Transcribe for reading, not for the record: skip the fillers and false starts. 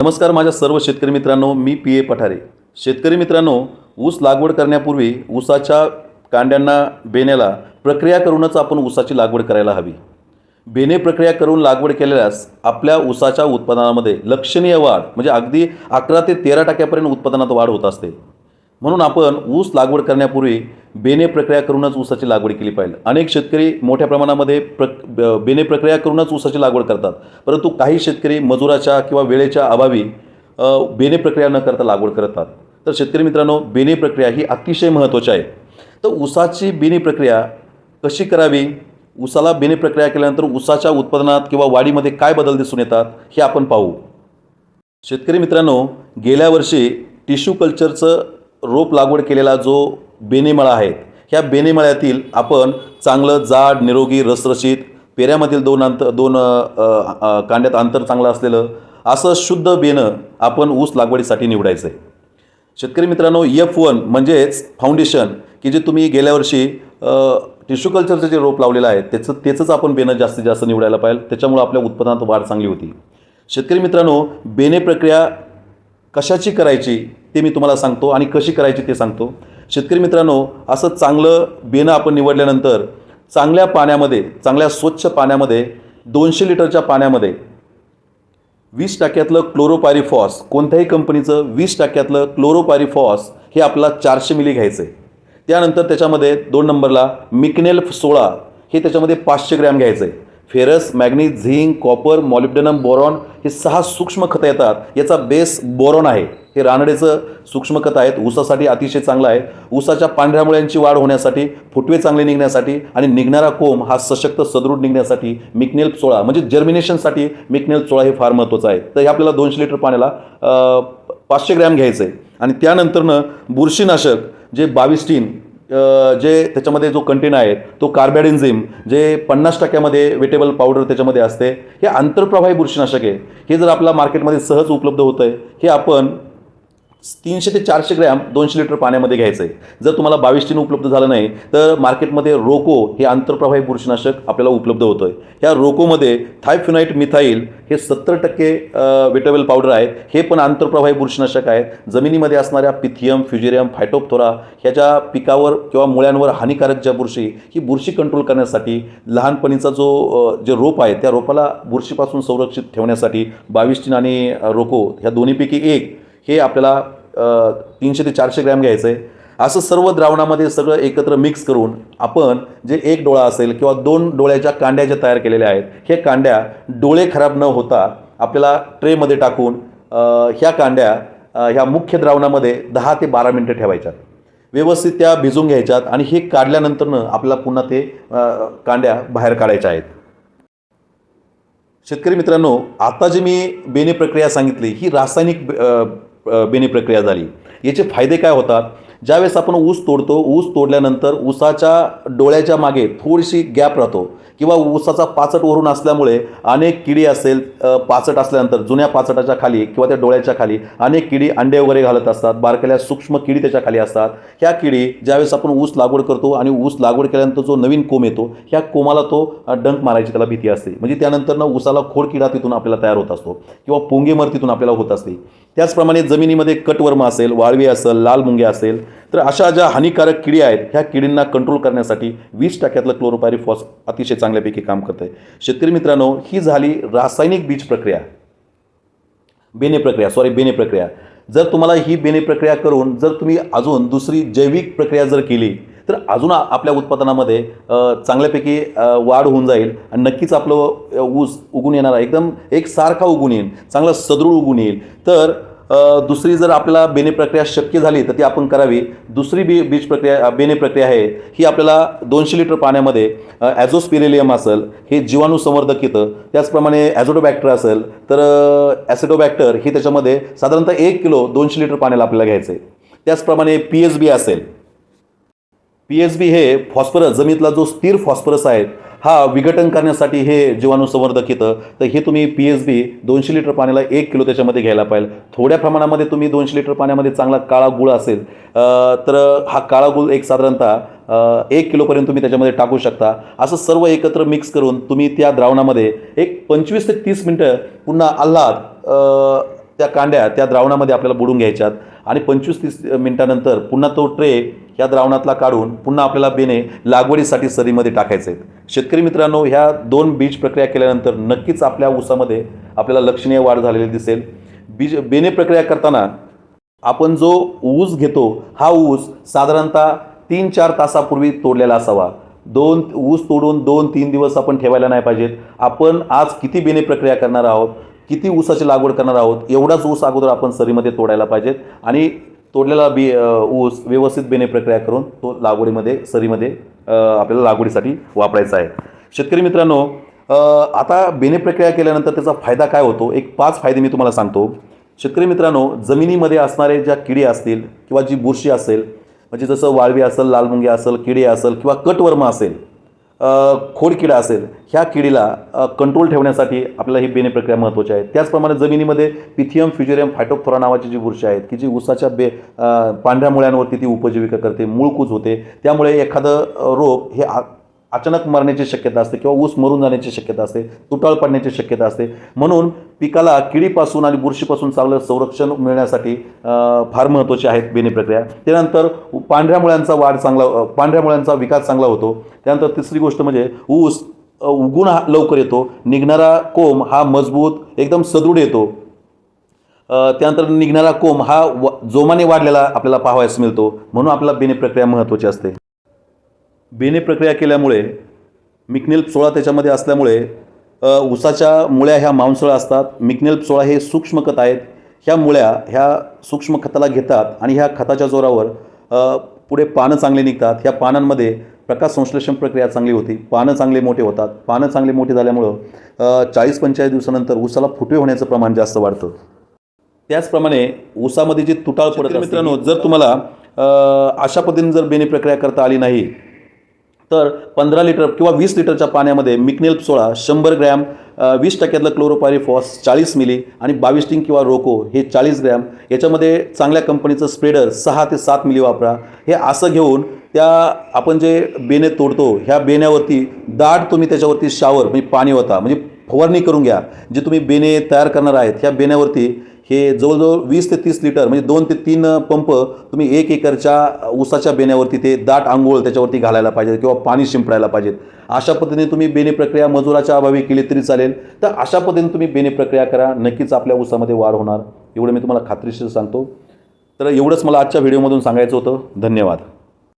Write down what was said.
नमस्कार माझ्या सर्व शेतकरी मित्रांनो, मी पी ए पठारे. शेतकरी मित्रांनो, ऊस लागवड करण्यापूर्वी ऊसाच्या कांड्यांना बेण्याला प्रक्रिया करूनच आपण ऊसाची लागवड करायला हवी. बेणे प्रक्रिया करून लागवड केल्यास आपल्या ऊसाच्या उत्पादनामध्ये लक्षणीय वाढ म्हणजे अगदी 11 ते 13% उत्पादनात वाढ होत असते. म्हणून आपण ऊस लागवड करण्यापूर्वी बेणे प्रक्रिया करूनच ऊसाची लागवड केली पाहिजे. अनेक शेतकरी मोठ्या प्रमाणामध्ये बेणे प्रक्रिया करूनच ऊसाची लागवड करतात, परंतु काही शेतकरी मजुराच्या किंवा वेळेच्या अभावी बेणे प्रक्रिया न करता लागवड करतात. तर शेतकरी मित्रांनो, बेणे प्रक्रिया ही अतिशय महत्त्वाची आहे. तर ऊसाची बेणे प्रक्रिया कशी करावी, ऊसाला बेणे प्रक्रिया केल्यानंतर ऊसाच्या उत्पादनात किंवा वाढीमध्ये काय बदल दिसून येतात हे आपण पाहू. शेतकरी मित्रांनो, गेल्या वर्षी टिश्यू कल्चरचं रोप लागवड केलेला जो बेणेमळा आहे, ह्या बेणेमळ्यातील आपण चांगलं जाड निरोगी रसरशीत पेऱ्यामधील दोन कांड्यात अंतर चांगलं असलेलं असं शुद्ध बेणं आपण ऊस लागवडीसाठी निवडायचं आहे. शेतकरी मित्रांनो, F1 म्हणजेच फाउंडेशन की जे तुम्ही गेल्या वर्षी टिश्यू कल्चरचं जे रोप लावलेलं आहे त्याचंच आपण बेणं जास्तीत जास्त निवडायला पाहिजे. त्याच्यामुळे आपल्या उत्पादनात वाढ चांगली होती. शेतकरी मित्रांनो, बेणे प्रक्रिया कशाची करायची ते मी तुम्हाला सांगतो आणि कशी करायची ते सांगतो. शेतकरी मित्रांनो, असं चांगलं बेणं आपण निवडल्यानंतर चांगल्या पाण्यामध्ये, चांगल्या स्वच्छ पाण्यामध्ये 200 लिटरच्या पाण्यामध्ये 20% क्लोरोपायरीफॉस, कोणत्याही कंपनीचं 20% क्लोरोपायरीफॉस हे आपल्याला 400 मिली घ्यायचं आहे. त्यानंतर त्याच्यामध्ये 2 नंबरला मिकनेल 16 हे त्याच्यामध्ये 500 ग्रॅम घ्यायचं आहे. Ferrous, manganese, zinc, copper, molybdenum, boron हे 6 सूक्ष्म खतं येतात. याचा बेस बोरॉन आहे. हे रानडेचं सूक्ष्म खत आहेत. ऊसासाठी अतिशय चांगलं आहे. ऊसाच्या पांढऱ्या मुळ्यांची वाढ होण्यासाठी, फुटवे चांगले निघण्यासाठी आणि निघणारा कोंब हा सशक्त सदृढ निघण्यासाठी मिकनेल 16 म्हणजे जर्मिनेशनसाठी मिकनेल 16 हे फार महत्त्वाचं आहे. तर हे आपल्याला 200 लिटर पाण्याला 500 ग्रॅम घ्यायचं आहे. आणि त्यानंतरनं बुरशीनाशक जे 22 जे त्याच्यामध्ये जो कंटेन आहे तो कार्बॅडेन्झिम जे 50% वेटेबल पावडर त्याच्यामध्ये असते. हे आंतरप्रवाही बुरशीनाशक आहे. हे जर आपल्या मार्केटमध्ये सहज उपलब्ध होतं आहे. हे आपण 300 ते 400 ग्रॅम 200 लिटर पाण्यामध्ये घ्यायचं आहे. जर तुम्हाला 22 उपलब्ध झालं नाही तर मार्केटमध्ये रोको हे आंतरप्रवाही बुरशीनाशक आपल्याला उपलब्ध होतं आहे. ह्या रोकोमध्ये थायफिनाइट मिथाईल हे 70% वेटेबल पावडर आहे. हे पण आंतरप्रवाही बुरशीनाशक आहेत. जमिनीमध्ये असणाऱ्या पिथियम, फ्युजेरियम, फायटोप्थोरा ह्याच्या पिकावर किंवा मुळ्यांवर हानिकारक ज्या बुरशी, ही बुरशी कंट्रोल करण्यासाठी लहानपणीचा जे रोप आहे त्या रोपाला बुरशीपासून संरक्षित ठेवण्यासाठी 22 आणि रोको ह्या दोन्हीपैकी एक हे आपल्याला 300 ते 400 ग्रॅम घ्यायचं आहे. असं सर्व द्रावणामध्ये सगळं एकत्र मिक्स करून आपण जे एक डोळा असेल किंवा 2 डोळ्याच्या कांड्या ज्या तयार केलेल्या आहेत, हे कांड्या डोळे खराब न होता आपल्याला ट्रेमध्ये टाकून ह्या कांड्या ह्या मुख्य द्रावणामध्ये 10 ते 12 मिनटं ठेवायच्यात. व्यवस्थित त्या भिजून घ्यायच्यात आणि हे काढल्यानंतरनं आपल्याला पुन्हा ते कांड्या बाहेर काढायच्या आहेत. शेतकरी मित्रांनो, आता जी मी बेणे प्रक्रिया सांगितली ही रासायनिक बेणे प्रक्रिया झाली. याचे फायदे काय होतात? ज्यावेळेस आपण ऊस तोडतो, ऊस तोडल्यानंतर ऊसाच्या डोळ्याच्या मागे थोडीशी गॅप राहतो किंवा ऊसाचा पाचट वरून असल्यामुळे अनेक किडी असेल, पाचट असल्यानंतर जुन्या पाचटाच्या खाली किंवा त्या डोळ्याच्या खाली अनेक किडी अंडे वगैरे घालत असतात. बारकाल्या सूक्ष्म किडी त्याच्या खाली असतात. ह्या किडी ज्यावेळेस आपण ऊस लागवड करतो आणि ऊस लागवड केल्यानंतर जो नवीन कोंब येतो, ह्या कोमाला तो डंक मारायची त्याला भीती असते. म्हणजे त्यानंतर ऊसाला खोडकिडा तिथून आपल्याला तयार होत असतो किंवा पोंगेमर तिथून आपल्याला होत असते. त्याचप्रमाणे जमिनीमध्ये कटवर्म असेल, वाळवी असेल, लाल मुंगे असेल, तर अशा ज्या हानिकारक किडी आहेत ह्या किडींना कंट्रोल करण्यासाठी 20% क्लोरोपायरीफॉस अतिशय चांगल्यापैकी काम करतं आहे. शेतकरी मित्रांनो, ही झाली रासायनिक बीज प्रक्रिया, बेणे प्रक्रिया. जर तुम्हाला ही बेणे प्रक्रिया करून जर तुम्ही अजून दुसरी जैविक प्रक्रिया जर केली तर अजून आपल्या उत्पादनामध्ये चांगल्यापैकी वाढ होऊन जाईल आणि नक्कीच आपलं ऊस उगून येणार आहे, एकदम एकसारखा उगून येईल, चांगला सदृढ उगून येईल. तर दुसरी जर आपल्याला बेणे प्रक्रिया शक्य झाली तर ती आपण करावी. दुसरी बेणे प्रक्रिया आहे ही आपल्याला 200 लिटर पाण्यामध्ये ॲझोस्पिरेलियम असेल हे जीवाणू संवर्धक येतं. त्याचप्रमाणे ॲझोटोबॅक्टर असेल तर ॲसिडोबॅक्टर हे त्याच्यामध्ये साधारणतः 1 किलो 200 लिटर पाण्याला आपल्याला घ्यायचं आहे. त्याचप्रमाणे PSB असेल. PSB हे फॉस्फरस, जमिनीतला जो स्थिर फॉस्फरस आहे हा विघटन करण्यासाठी हे जीवाणू संवर्धक येतं. तर हे तुम्ही PSB 200 लिटर पाण्याला 1 किलो त्याच्यामध्ये घ्यायला पाहिजे. थोड्या प्रमाणामध्ये तुम्ही 200 लिटर पाण्यामध्ये चांगला काळा गूळ असेल तर हा काळा गूळ एक साधारणतः 1 किलोपर्यंत तुम्ही त्याच्यामध्ये टाकू शकता. असं सर्व एकत्र मिक्स करून तुम्ही त्या द्रावणामध्ये एक 25 ते 30 मिनटं पुन्हा आल्हाद त्या कांड्या त्या द्रावणामध्ये आपल्याला बुडून घ्यायच्यात आणि 25-30 मिनिटानंतर पुन्हा तो ट्रे ह्या द्रावणातला काढून पुन्हा आपल्याला बेने लागवडीसाठी सरीमध्ये टाकायचे आहेत. शेतकरी मित्रांनो, ह्या 2 बीज प्रक्रिया केल्यानंतर नक्कीच आपल्या ऊसामध्ये आपल्याला लक्षणीय वाढ झालेली दिसेल. बेने प्रक्रिया करताना आपण जो ऊस घेतो हा ऊस साधारणतः 3-4 तासापूर्वी तोडलेला असावा. ऊस तोडून 2-3 दिवस आपण ठेवायला नाही पाहिजेत. आपण आज किती बेने प्रक्रिया करणार आहोत, किती ऊसाची लागवड करणार आहोत, एवढाच ऊस अगोदर आपण सरीमध्ये तोडायला पाहिजेत आणि तोडलेला ऊस व्यवस्थित बेने प्रक्रिया करून तो लागवडीमध्ये सरीमध्ये आपल्याला लागवडीसाठी वापरायचा आहे. शेतकरी मित्रांनो, आता बेने प्रक्रिया केल्यानंतर त्याचा फायदा काय होतो, एक 5 फायदे मी तुम्हाला सांगतो. शेतकरी मित्रांनो, जमिनीमध्ये असणारे ज्या किडी असतील किंवा जी बुरशी असेल, म्हणजे जसं वाळवी असेल, लाल मुंगी असेल, किडे असेल किंवा कटवर्म असेल, खोडकिडा असेल, ह्या किडीला कंट्रोल ठेवण्यासाठी आपल्याला ही बेने प्रक्रिया महत्त्वाची आहे. त्याचप्रमाणे जमिनीमध्ये पिथियम फ्युजेरियम फायटोप्थोरा नावाची जी बुरशी आहेत की जी ऊसाच्या पांढऱ्या मुळ्यांवरती ती उपजीविका करते, मूळकूज होते. त्यामुळे एखादं रोप हे अचानक मरण्याची शक्यता असते किंवा ऊस मरून जाण्याची शक्यता असते, तुटाळ पडण्याची शक्यता असते. म्हणून पिकाला किडीपासून आणि बुरशीपासून चांगलं संरक्षण मिळण्यासाठी फार महत्त्वाची आहेत बेने प्रक्रिया. त्यानंतर पांढऱ्या मुळ्यांचा विकास चांगला होतो. त्यानंतर तिसरी गोष्ट म्हणजे ऊस उगून लवकर येतो, निघणारा कोंब हा मजबूत एकदम सदृढ येतो. त्यानंतर निघणारा कोंब हा जोमाने वाढलेला आपल्याला पाहावयास मिळतो. म्हणून आपल्याला बेने प्रक्रिया महत्त्वाची असते. बेने प्रक्रिया केल्यामुळे मिकनेल 16 त्याच्यामध्ये असल्यामुळे ऊसाच्या मुळ्या ह्या मांसळ असतात. मिकनेल 16 हे सूक्ष्म खत आहेत. ह्या मुळ्या ह्या सूक्ष्म खताला घेतात आणि ह्या खताच्या जोरावर पुढे पानं चांगली निघतात. ह्या पानांमध्ये प्रकाश संश्लेषण प्रक्रिया चांगली होती, पानं चांगले मोठे होतात. पानं चांगले मोठे झाल्यामुळं 40-45 दिवसानंतर ऊसाला फुटवे होण्याचं प्रमाण जास्त वाढतं. त्याचप्रमाणे ऊसामध्ये जी तुटाळ पडत मित्रांनो, जर तुम्हाला अशा पद्धतीने जर बेने प्रक्रिया करता आली नाही तर 15 लिटर किंवा 20 लिटरच्या पाण्यामध्ये मिकनेल 16 100 ग्रॅम, 20% क्लोरोपायरिफॉस 40 मिली आणि 22 किंवा रोको हे 40 ग्रॅम, याच्यामध्ये चांगल्या कंपनीचं स्प्रेडर 6 ते 7 मिली वापरा. हे असं घेऊन त्या आपण जे बेने तोडतो ह्या बेण्यावरती दाट तुम्ही त्याच्यावरती शावर म्हणजे पाणी होता म्हणजे फवारणी करून घ्या. जे तुम्ही बेने तयार करणार आहेत ह्या बेण्यावरती हे जवळजवळ 20 ते 30 लिटर म्हणजे 2 ते 3 पंप तुम्ही 1 एकरच्या ऊसाच्या बेण्यावरती ते दाट आंघोळ त्याच्यावरती घालायला पाहिजे किंवा पाणी शिंपडायला पाहिजेत. अशा पद्धतीने तुम्ही बेने प्रक्रिया मजुराच्या अभावी केली तरी चालेल. तर अशा पद्धतीने तुम्ही बेने प्रक्रिया करा, नक्कीच आपल्या ऊसामध्ये वाढ होणार, एवढं मी तुम्हाला खात्रीशीर सांगतो. तर एवढंच मला आजच्या व्हिडिओमधून सांगायचं होतं. धन्यवाद.